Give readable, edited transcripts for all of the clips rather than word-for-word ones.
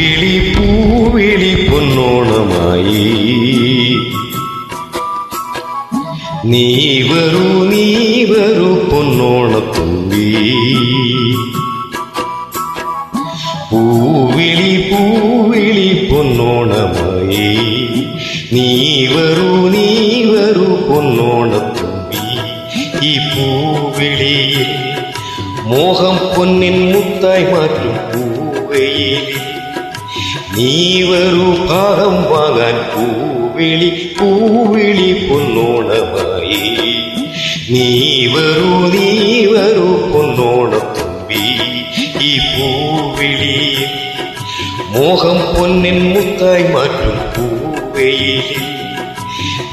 പൂവിളി പൂവിളി പൊന്നോണമായി നീ വരൂ പൊന്നോണത്തുമ്പി പൂവിളി പൂവിളി പൊന്നോണമായി നീ വരൂ പൊന്നോണത്തുമ്പി ഈ പൂവിളിയിൽ മോഹം പൊന്നിൻ മുത്തായി മാറ്റും പൂവയിൽ നീ വരൂ ഭാഗം വാങ്ങാൻ പൂവിളി പൂവിളി പൊന്നോണമായി നീ വരൂ പൊന്നോണത്തുമ്പി ഈ പൂവിളിയിൽ മോഹം പൊന്നിൻ മുത്തായി മാറ്റും പൂവയിൽ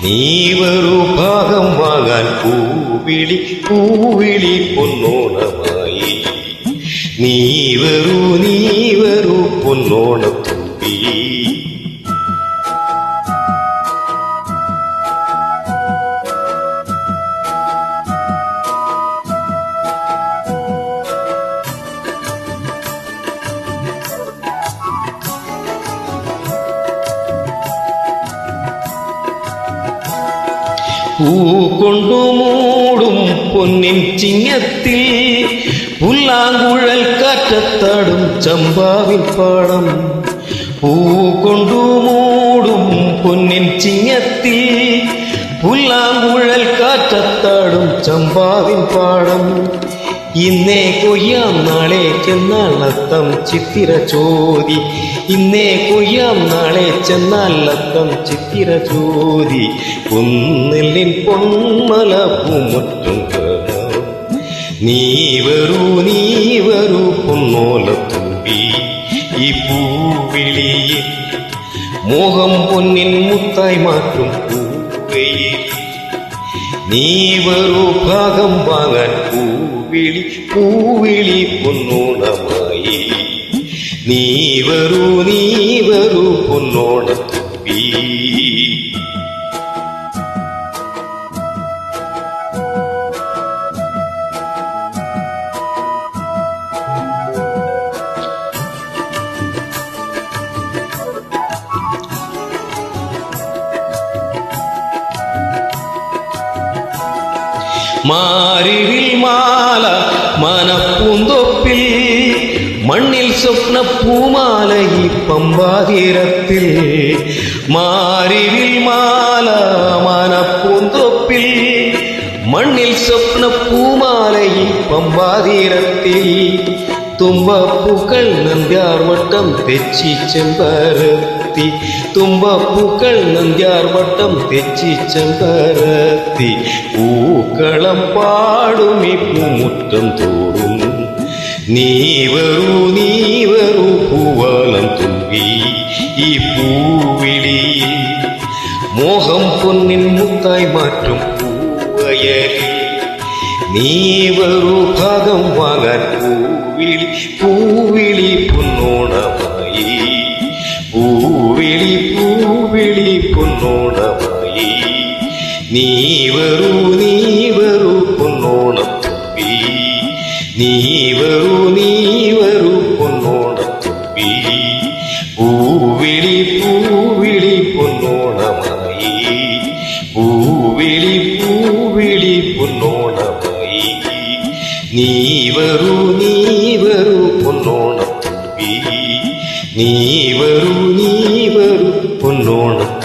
നീ വരൂ ഭാഗം വാങ്ങാൻ പൂവിളി പൂവിളി പൊന്നോണമായി നീ വരൂ പൊന്നോണത്തുമ്പി പൂ കൊണ്ടു മൂടും പൊന്നിൻ ചിങ്ങത്തിൽ പുല്ലാങ്കുഴൽ കാറ്റത്താടും ചമ്പാവിൻ പാടം പൂ കൊണ്ടു മൂടും പൊന്നിൻ ചിങ്ങത്തിൽ പുല്ലാങ്കുഴൽ കാറ്റത്താടും ചമ്പാവിൻ പാടം ഇന്നേ കൊയ്യാം നാളെ ചെന്നാൽ അത്തം ചിത്തിര ചോദി ഇന്നേ കൊയ്യാം നാളെ ചെന്നാൽ അത്തം ചിത്തിര ചോദി പൊന്നെല്ലിൻ പൊന്മല പൂമുറ്റും നീ വരൂ പൊന്നോലത്തുമ്പി ഈ പൂവിളിയിൽ മോഹം പൊന്നിൻ മുത്തായി മാറ്റും പൂവയിൽ നീ വരൂ ഭാഗം വാങ്ങാൻ പൂവിളി പൂവിളി പൊന്നോണമായി നീ വരൂ പൊന്നോണത്തുമ്പി മാരിവിൽ മാല മനപ്പൂന്തൊപ്പിൽ മണ്ണിൽ സ്വപ്ന പൂമാല ഈ പമ്പാതീരത്തിൽ മാരിവിൽ മാല മനപ്പൂന്തൊപ്പിൽ മണ്ണിൽ സ്വപ്ന പൂമാല ഈ പമ്പാതീരത്തിൽ തുമ്പപ്പൂക്കൾ നന്ദ്യാർവട്ടം തെച്ചി ചെമ്പരത്തി തുമ്പപ്പൂക്കൾ നന്ദ്യാർവട്ടം തെച്ചി ചെമ്പരത്തി പൂക്കളം പാടുമി പൂമുറ്റം തോറും നീ വരൂ പൂവാലം തുമ്പി ഈ പൂവിളിയിൽ മോഹം പൊന്നിൻ മുത്തായി മാറ്റും പൂവയലിൽ നീ വരൂ ഭാഗം വാങ്ങാൻ പൂവിളി പൂവിളി പൊന്നോണമായി പൂവിളി പൂവിളി പൊന്നോണമായി നീ വരൂ പൊന്നോണത്തുമ്പി നീ വരൂ പൊന്നോണത്തുമ്പി പൂവിളി പൂവിളി പൊന്നോണമായി പൂവിളി പൂവിളി പൊന്നോണമായി നീ വരൂ പൊന്നോണത്തുമ്പി നീ വരൂ പൊന്നോണത്തുമ്പി